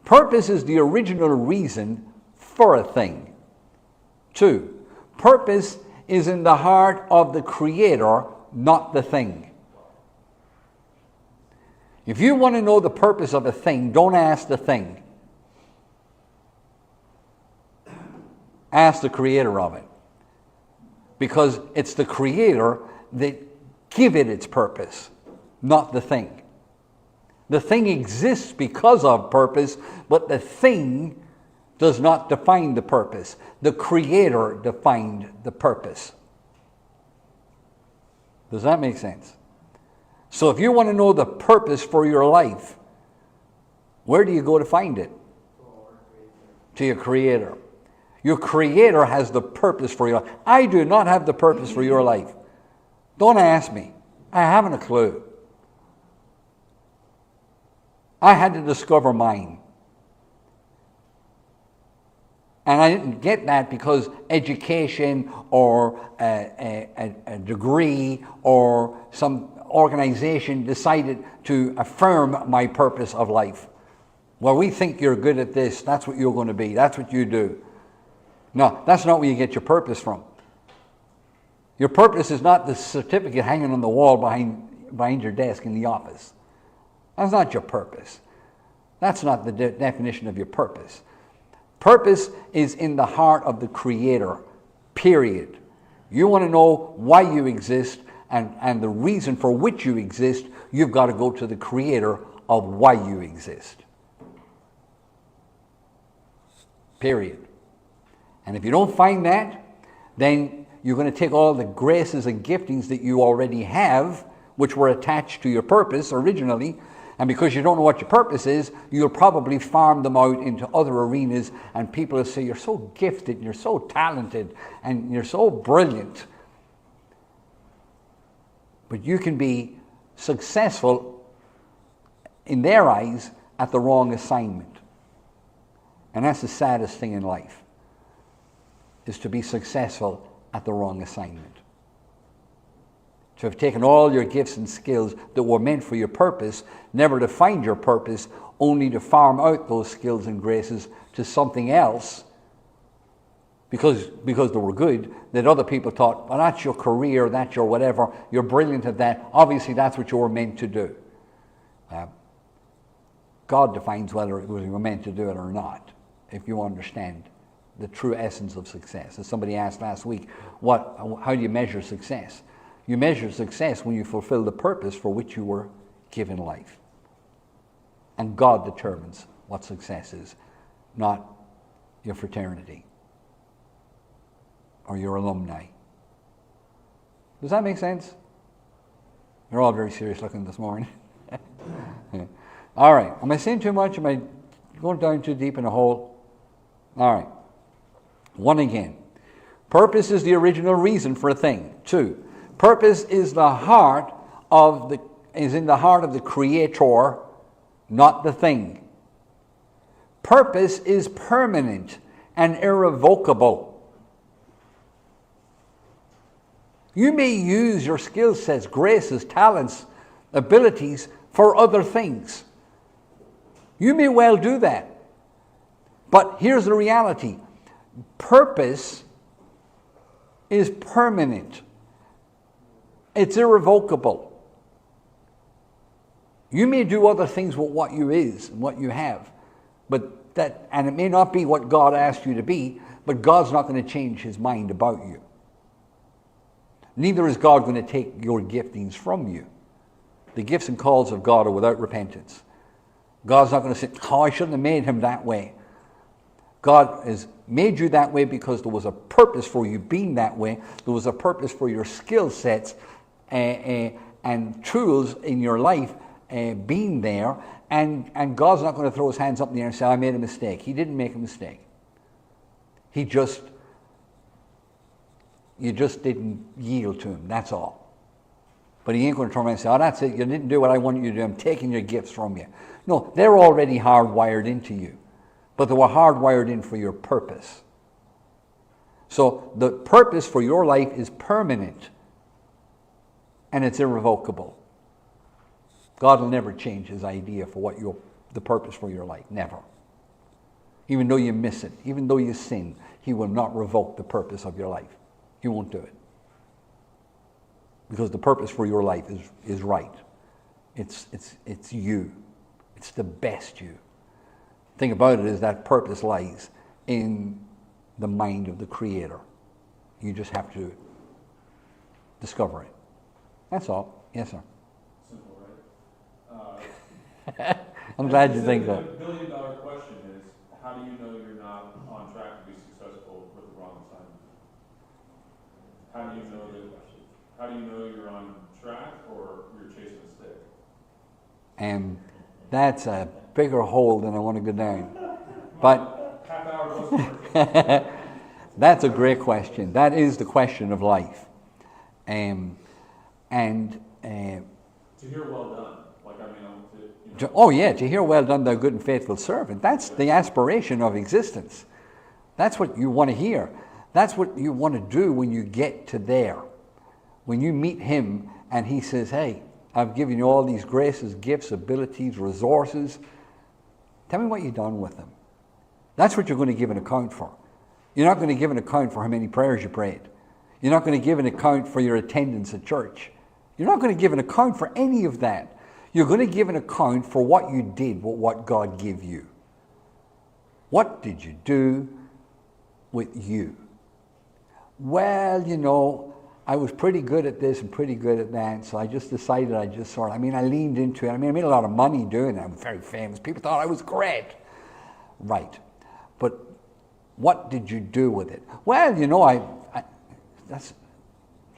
Purpose is the original reason for a thing. 2, purpose is in the heart of the Creator, not the thing. If you want to know the purpose of a thing, don't ask the thing. Ask the Creator of it. Because it's the Creator that give it its purpose, not the thing. The thing exists because of purpose, but the thing does not define the purpose. The Creator defined the purpose. Does that make sense? So if you want to know the purpose for your life, where do you go to find it? To your Creator. Your Creator has the purpose for your life. I do not have the purpose for your life. Don't ask me. I haven't a clue. I had to discover mine. And I didn't get that because education or a degree or some organization decided to affirm my purpose of life. Well, we think you're good at this. That's what you're going to be. That's what you do. No, that's not where you get your purpose from. Your purpose is not the certificate hanging on the wall behind your desk in the office. That's not your purpose. That's not the definition of your purpose. Purpose is in the heart of the Creator, period. You want to know why you exist and the reason for which you exist, you've got to go to the Creator of why you exist. Period. And if you don't find that, then you're going to take all the graces and giftings that you already have, which were attached to your purpose originally, and because you don't know what your purpose is, you'll probably farm them out into other arenas, and people will say, you're so gifted, and you're so talented, and you're so brilliant. But you can be successful in their eyes at the wrong assignment. And that's the saddest thing in life, is to be successful at the wrong assignment. To have taken all your gifts and skills that were meant for your purpose, never to find your purpose, only to farm out those skills and graces to something else because they were good, that other people thought, well, that's your career, that's your whatever, you're brilliant at that, obviously that's what you were meant to do. God defines whether you were meant to do it or not, if you understand the true essence of success. As somebody asked last week, how do you measure success? You measure success when you fulfill the purpose for which you were given life. And God determines what success is, not your fraternity or your alumni. Does that make sense? You're all very serious looking this morning. All right. Am I saying too much? Am I going down too deep in a hole? All right. 1 again. Purpose is the original reason for a thing. 2. Purpose is in the heart of the Creator, not the thing. Purpose is permanent and irrevocable. You may use your skill sets, graces, talents, abilities for other things. You may well do that. But here's the reality. Purpose is permanent. It's irrevocable. You may do other things with what you is and what you have, and it may not be what God asked you to be, but God's not going to change His mind about you. Neither is God going to take your giftings from you. The gifts and calls of God are without repentance. God's not going to say, oh, I shouldn't have made him that way. God has made you that way because there was a purpose for you being that way. There was a purpose for your skill sets and tools in your life being there. And God's not going to throw his hands up in the air and say, I made a mistake. He didn't make a mistake. You just didn't yield to him, that's all. But he ain't going to turn around and say, oh, that's it, you didn't do what I wanted you to do, I'm taking your gifts from you. No, they're already hardwired into you. But they were hardwired in for your purpose. So the purpose for your life is permanent. And it's irrevocable. God will never change his idea for what the purpose for your life. Never. Even though you miss it, even though you sin, he will not revoke the purpose of your life. He won't do it. Because the purpose for your life is right. It's you. It's the best you. The thing about it is that purpose lies in the mind of the Creator. You just have to discover it. That's all. Yes, sir. Simple, right? I'm glad you think so. The billion-dollar question is, how do you know you're not on track to be successful with the wrong assignment? How do you know you're on track or you're chasing a stick? And that's a bigger hole than I want to go down. But Half hour plus that's a great question. That is the question of life. To hear well done. To hear well done, thou good and faithful servant. That's the aspiration of existence. That's what you want to hear. That's what you want to do when you get to there. When you meet him and he says, hey, I've given you all these graces, gifts, abilities, resources. Tell me what you've done with them. That's what you're going to give an account for. You're not going to give an account for how many prayers you prayed. You're not going to give an account for your attendance at church. You're not going to give an account for any of that. You're going to give an account for what you did with what God gave you. What did you do with you? Well, I was pretty good at this and pretty good at that, so I just decided I leaned into it. I made a lot of money doing it. I'm very famous. People thought I was great. Right. But what did you do with it? Well, that's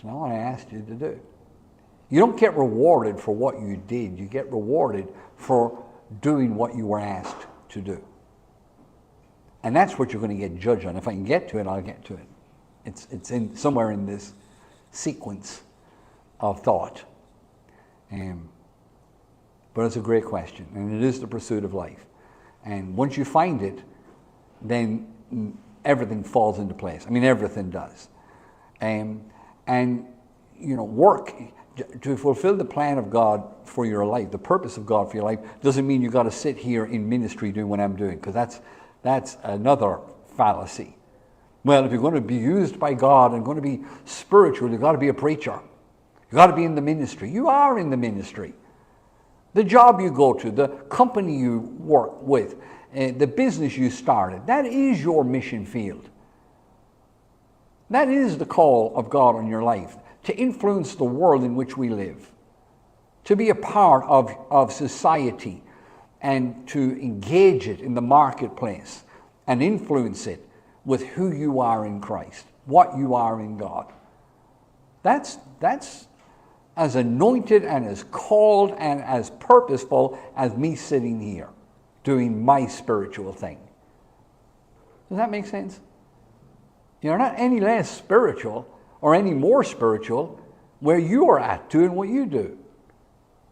not what I asked you to do. You don't get rewarded for what you did. You get rewarded for doing what you were asked to do. And that's what you're going to get judged on. If I can get to it, I'll get to it. It's in somewhere in this sequence of thought. But it's a great question, and it is the pursuit of life. And once you find it, then everything falls into place. Everything does. Work to fulfill the plan of God for your life, the purpose of God for your life, doesn't mean you've got to sit here in ministry doing what I'm doing, because that's another fallacy. Well, if you're going to be used by God and going to be spiritual, you've got to be a preacher. You've got to be in the ministry. You are in the ministry. The job you go to, the company you work with, the business you started, that is your mission field. That is the call of God on your life, to influence the world in which we live, to be a part of society and to engage it in the marketplace and influence it with who you are in Christ, what you are in God. That's as anointed and as called and as purposeful as me sitting here doing my spiritual thing. Does that make sense? You're not any less spiritual or any more spiritual where you are at doing what you do.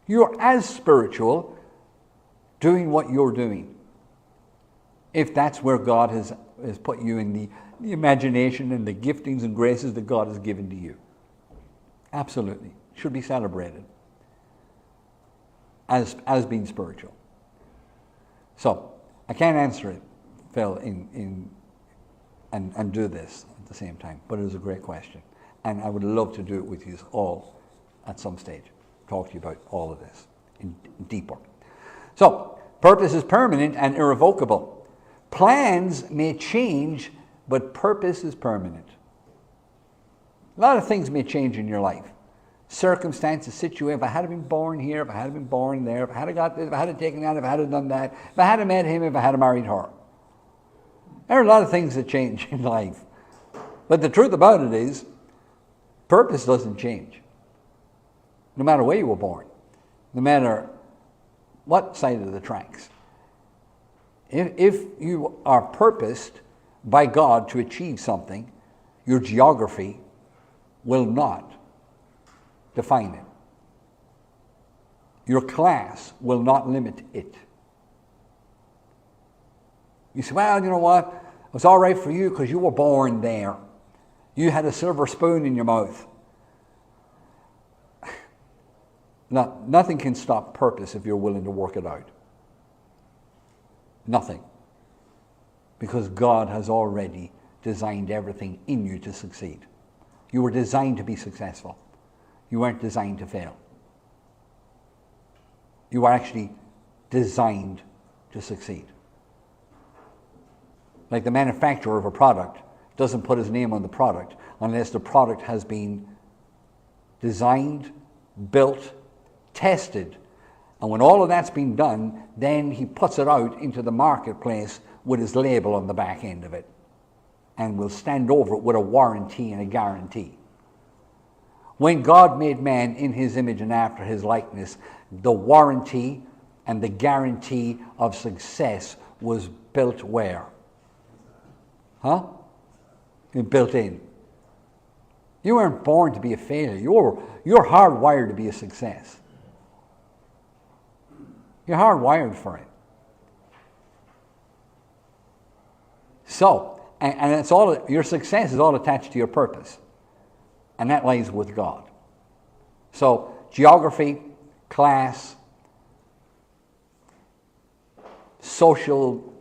You're as spiritual doing what you're doing. If that's where God has put you in the imagination and the giftings and graces that God has given to you. Absolutely. Should be celebrated as being spiritual. So, I can't answer it, Phil, and do this at the same time, but it is a great question. And I would love to do it with you all at some stage. Talk to you about all of this in deeper. So, purpose is permanent and irrevocable. Plans may change, but purpose is permanent. A lot of things may change in your life. Circumstances, situations. If I had been born here, if I had been born there, if I had got this, if I had taken that, if I had done that, if I had met him, if I had married her. There are a lot of things that change in life. But the truth about it is, purpose doesn't change. No matter where you were born. No matter what side of the tracks. If you are purposed by God to achieve something, your geography will not define it. Your class will not limit it. You say, well, you know what? It was all right for you because you were born there. You had a silver spoon in your mouth. Nothing can stop purpose if you're willing to work it out. Nothing. Because God has already designed everything in you to succeed. You were designed to be successful. You weren't designed to fail. You are actually designed to succeed. Like the manufacturer of a product doesn't put his name on the product unless the product has been designed, built, tested. And when all of that's been done, then he puts it out into the marketplace with his label on the back end of it. And will stand over it with a warranty and a guarantee. When God made man in his image and after his likeness, the warranty and the guarantee of success was built where? Huh? Built in. You weren't born to be a failure. You're hardwired to be a success. You're hardwired for it. So, and it's all, your success is all attached to your purpose. And that lies with God. So, geography, class, social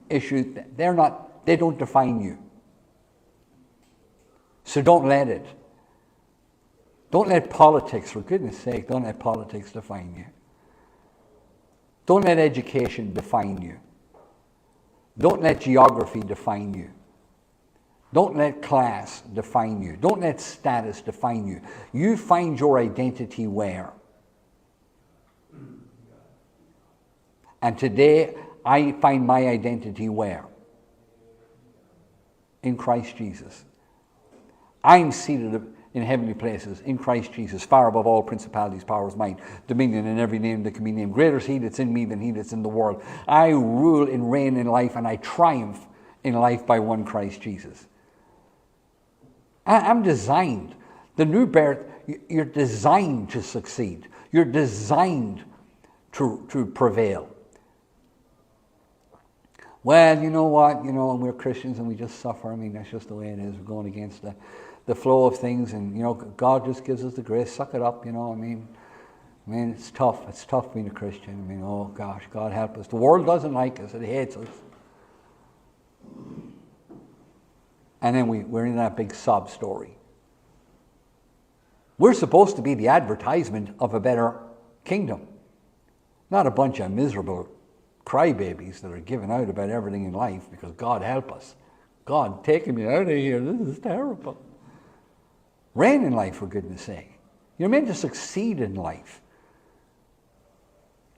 issues, they don't define you. So don't let it. Don't let politics, for goodness sake, don't let politics define you. Don't let education define you. Don't let geography define you. Don't let class define you. Don't let status define you. You find your identity where? And today, I find my identity where? In Christ Jesus. I'm seated in heavenly places in Christ Jesus, far above all principalities, powers, might, dominion, and every name that can be named. Greater is he that's in me than he that's in the world. I rule and reign in life, and I triumph in life by one Christ Jesus. I'm designed. The new birth, you're designed to succeed. You're designed to prevail. Well, you know what? You know, we're Christians and we just suffer. I mean, that's just the way it is. We're going against the flow of things, and you know, God just gives us the grace. Suck it up, you know. I mean, it's tough. It's tough being a Christian. I mean, oh gosh, God help us. The world doesn't like us. It hates us. And then we're in that big sob story. We're supposed to be the advertisement of a better kingdom, not a bunch of miserable crybabies that are giving out about everything in life because God help us. God, take me out of here. This is terrible. Reign in life, for goodness sake. You're meant to succeed in life.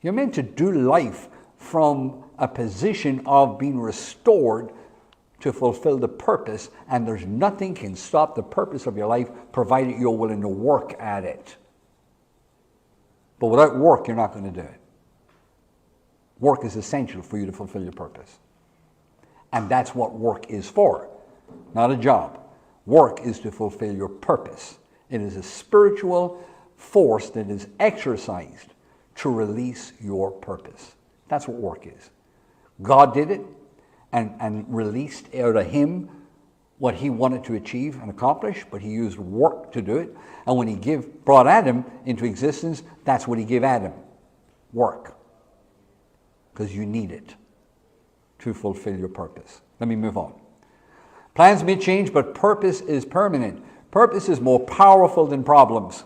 You're meant to do life from a position of being restored to fulfill the purpose, and there's nothing can stop the purpose of your life provided you're willing to work at it. But without work, you're not going to do it. Work is essential for you to fulfill your purpose. And that's what work is for, not a job. Work is to fulfill your purpose. It is a spiritual force that is exercised to release your purpose. That's what work is. God did it and released out of him what he wanted to achieve and accomplish, but he used work to do it. And when he brought Adam into existence, that's what he gave Adam, work. Because you need it to fulfill your purpose. Let me move on. Plans may change, but purpose is permanent. Purpose is more powerful than problems.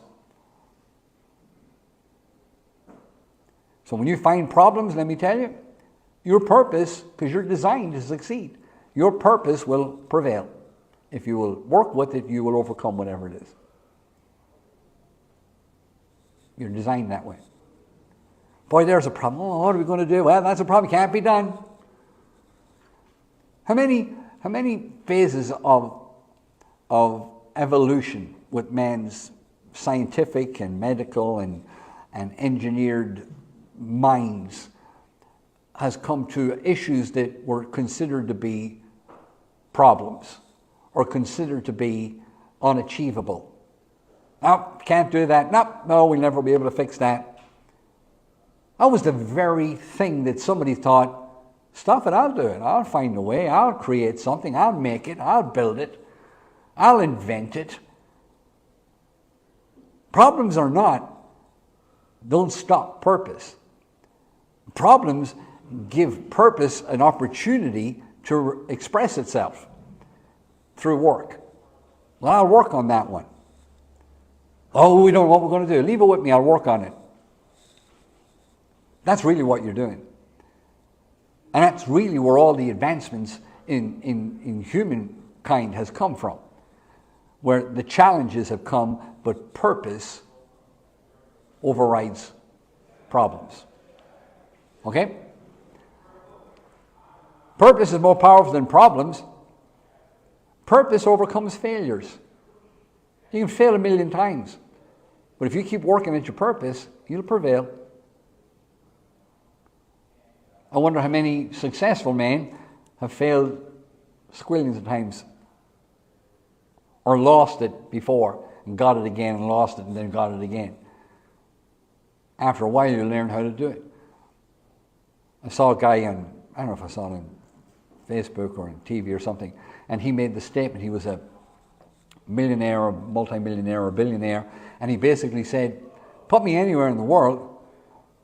So when you find problems, let me tell you, your purpose, because you're designed to succeed, your purpose will prevail. if you will work with it, you will overcome whatever it is. You're designed that way. Boy, there's a problem. Oh, what are we going to do? Well, that's a problem. Can't be done. How many phases of evolution with man's scientific and medical and engineered minds has come to issues that were considered to be problems or considered to be unachievable? No, can't do that. No, we'll never be able to fix that. That was the very thing that somebody thought, stuff it, I'll do it. I'll find a way. I'll create something. I'll make it. I'll build it. I'll invent it. Problems or not, don't stop purpose. Problems give purpose an opportunity to express itself through work. Well, I'll work on that one. Oh, we don't know what we're going to do. Leave it with me. I'll work on it. That's really what you're doing. And that's really where all the advancements in humankind has come from. Where the challenges have come, but purpose overrides problems. Okay? Purpose is more powerful than problems. Purpose overcomes failures. You can fail 1,000,000 times. But if you keep working at your purpose, you'll prevail. I wonder how many successful men have failed squillions of times. Or lost it before and got it again and lost it and then got it again. After a while you learn how to do it. I saw a guy on, I don't know if I saw it on Facebook or on TV or something, and he made the statement, he was a millionaire or multi-millionaire or billionaire, and he basically said, put me anywhere in the world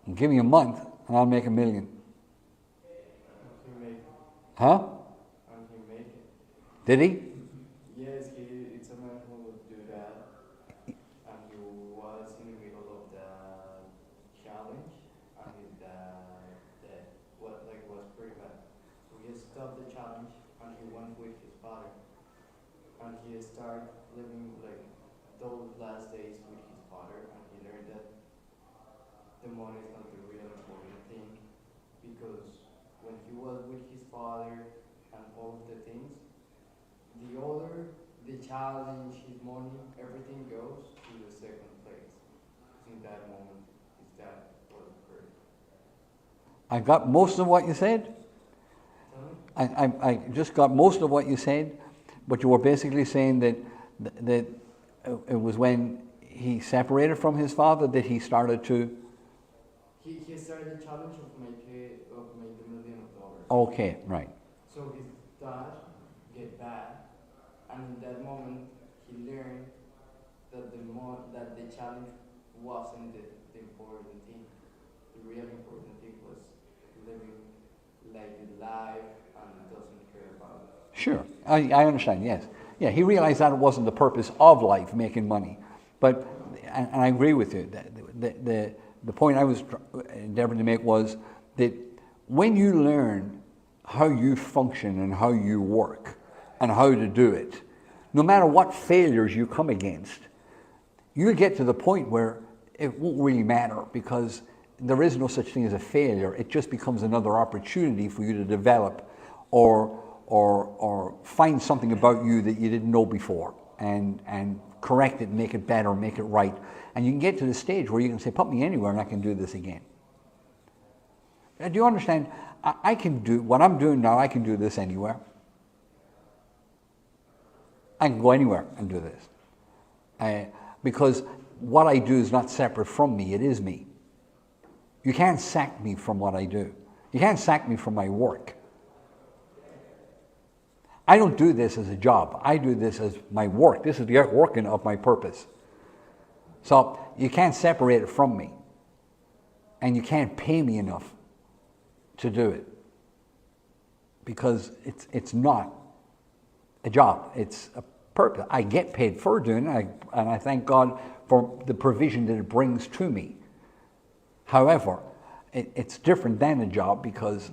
and give me a month and I'll make $1 million. Huh? Did he? Yes, it's a man who would do that, and he was in the middle of the challenge, and was pretty bad. So he stopped the challenge, and he went with his father, and he started living like those last days with his father, and he learned that the money is not the real important thing, because when he was with his father and all of the things, the challenge, his money, everything goes to the second place. In that moment, that was occurred. I got most of what you said. I just got most of what you said, but you were basically saying that it was when he separated from his father that he started to. He started the challenge of make $1 million. Okay, right. So his dad get bad, and in that moment he learned that the challenge wasn't the important thing. The real important thing was living like life and doesn't care about it. Sure, I understand, yes. Yeah, he realized that it wasn't the purpose of life, making money. But, and I agree with you, the point I was endeavoring to make was that when you learn how you function and how you work and how to do it, no matter what failures you come against, you'll get to the point where it won't really matter because there is no such thing as a failure. It just becomes another opportunity for you to develop or find something about you that you didn't know before and correct it, make it better, make it right. And you can get to the stage where you can say, put me anywhere and I can do this again. Do you understand? I can do what I'm doing now, I can do this anywhere. I can go anywhere and do this. Because what I do is not separate from me, it is me. You can't sack me from what I do. You can't sack me from my work. I don't do this as a job. I do this as my work. This is the working of my purpose. So you can't separate it from me. And you can't pay me enough to do it. Because it's not a job. It's a purpose. I get paid for doing it, and I thank God for the provision that it brings to me. However, it's different than a job because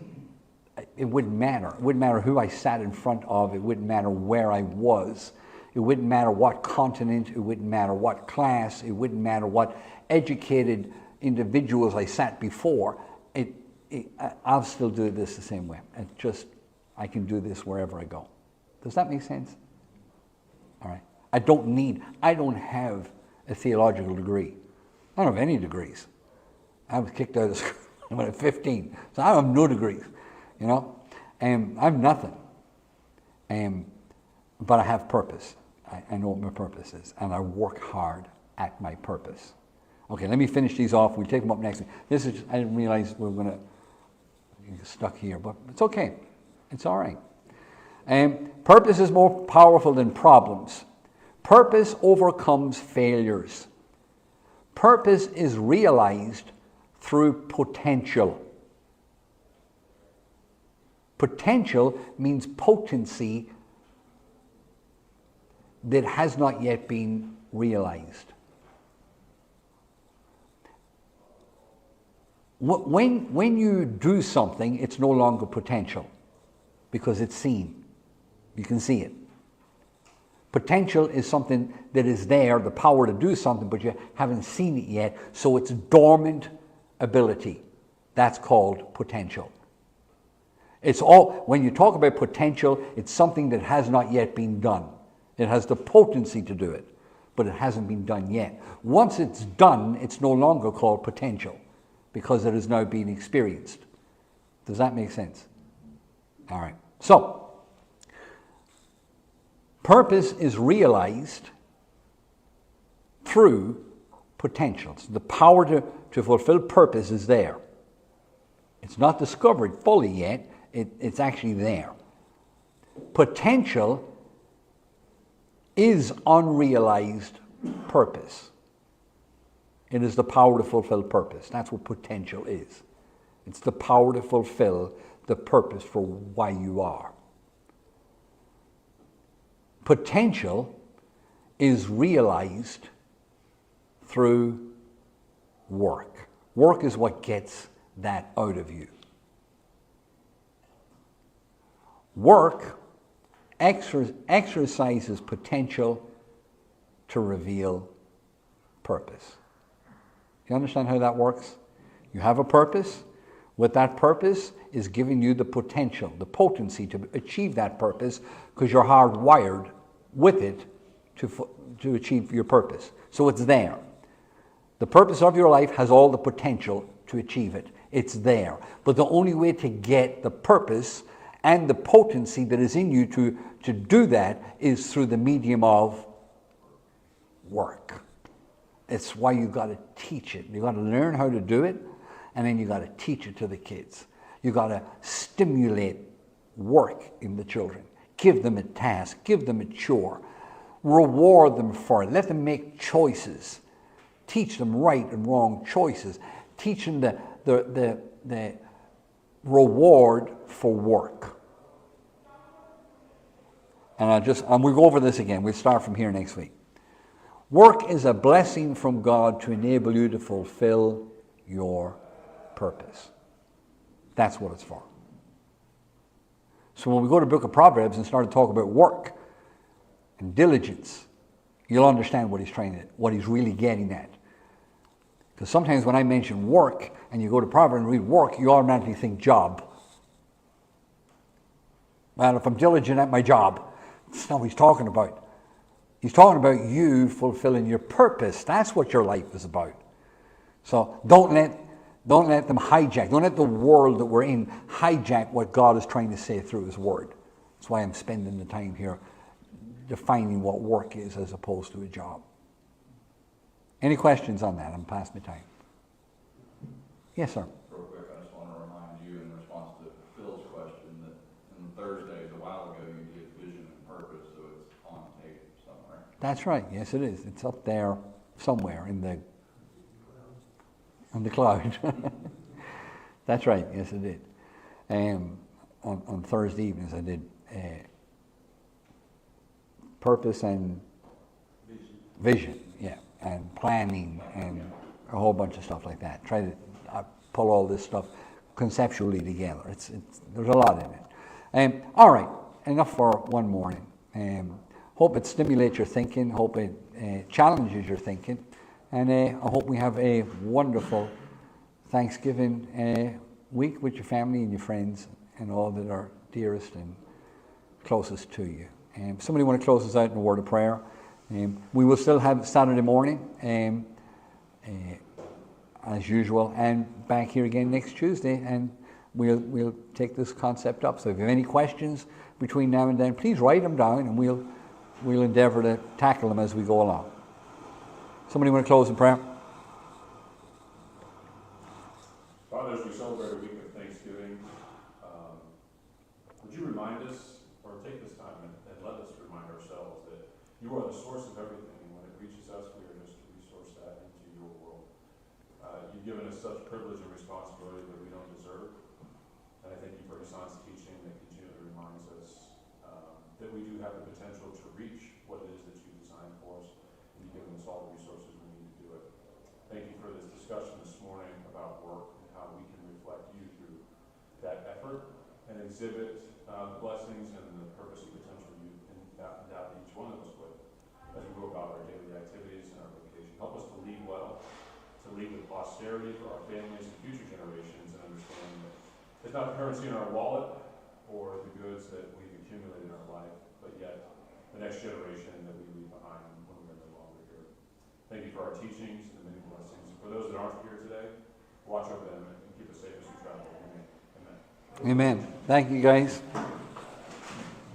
it wouldn't matter. It wouldn't matter who I sat in front of. It wouldn't matter where I was. It wouldn't matter what continent. It wouldn't matter what class. It wouldn't matter what educated individuals I sat before. I'll still do this the same way. I can do this wherever I go. Does that make sense? All right. I don't have a theological degree. I don't have any degrees. I was kicked out of school when I was 15. So I have no degrees, you know. I have nothing. But I have purpose. I know what my purpose is. And I work hard at my purpose. Okay, let me finish these off. We'll take them up next week. I didn't realize we were going to get stuck here, but it's okay. It's all right. Purpose is more powerful than problems. Purpose overcomes failures. Purpose is realized through potential. Potential means potency that has not yet been realized. When you do something, it's no longer potential because it's seen. You can see it. Potential is something that is there, the power to do something, but you haven't seen it yet, so it's dormant ability. That's called potential. When you talk about potential, it's something that has not yet been done. It has the potency to do it, but it hasn't been done yet. Once it's done, it's no longer called potential because it has now been experienced. Does that make sense? All right. So, purpose is realized through potential. So the power to fulfill purpose is there. It's not discovered fully yet. It's actually there. Potential is unrealized purpose. It is the power to fulfill purpose. That's what potential is. It's the power to fulfill the purpose for why you are. Potential is realized through work. Work is what gets that out of you. Work exercises potential to reveal purpose. You understand how that works? You have a purpose. With that purpose is giving you the potential, the potency to achieve that purpose because you're hardwired with it to achieve your purpose. So it's there. The purpose of your life has all the potential to achieve it. It's there. But the only way to get the purpose and the potency that is in you to do that is through the medium of work. It's why you've got to teach it. You've got to learn how to do it, and then you've got to teach it to the kids. You've got to stimulate work in the children. Give them a task. Give them a chore. Reward them for it. Let them make choices. Teach them right and wrong choices. Teach them the reward for work. And we'll go over this again. We'll start from here next week. Work is a blessing from God to enable you to fulfill your purpose. That's what it's for. So when we go to the book of Proverbs and start to talk about work and diligence, you'll understand what he's really getting at. Because sometimes when I mention work and you go to Proverbs and read work, you automatically think job. Well, if I'm diligent at my job, that's not what he's talking about. He's talking about you fulfilling your purpose. That's what your life is about. So don't let them hijack. Don't let the world that we're in hijack what God is trying to say through his word. That's why I'm spending the time here defining what work is as opposed to a job. Any questions on that? I'm past my time. Yes, sir. Real quick, I just want to remind you in response to Phil's question that on Thursdays, a while ago, you did vision and purpose, so it's on tape somewhere. That's right. Yes, it is. It's up there somewhere on the cloud. That's right. Yes, I did. On Thursday evenings, I did purpose and vision. Yeah, and planning and a whole bunch of stuff like that. Try to pull all this stuff conceptually together. There's a lot in it. All right, enough for one morning. Hope it stimulates your thinking, hope it challenges your thinking, and I hope we have a wonderful Thanksgiving week with your family and your friends and all that are dearest and closest to you. Somebody want to close us out in a word of prayer? We will still have Saturday morning as usual, and back here again next Tuesday, and we'll take this concept up. So if you have any questions between now and then, please write them down, and we'll endeavour to tackle them as we go along. Somebody want to close in prayer? Father, as we celebrate a week of Thanksgiving, would you remind us, or take this time and let us remind ourselves that you are the source of everything, and when it reaches us, we are just to resource that into your world. You've given us such privilege and responsibility that we don't deserve, and I thank you for your son's teaching that continually reminds us that we do have the potential to reach what it is that you designed for us, and you've given us all the resources we need to do it. Thank you for this discussion this morning about work and how we can reflect you through that effort and exhibit the blessings and the purpose and potential you endowed each one of us with as we go about our daily activities and our vocation. Help us to lead well, to lead with posterity for our families and future generations, and understanding that it's not the currency in our wallet or the goods that we've accumulated in our life, but yet the next generation that we leave behind when we're no longer here. Thank you for our teachings and the many blessings. For those that aren't here today, watch over them and keep us safe as we travel. Amen. Amen. Thank you, guys.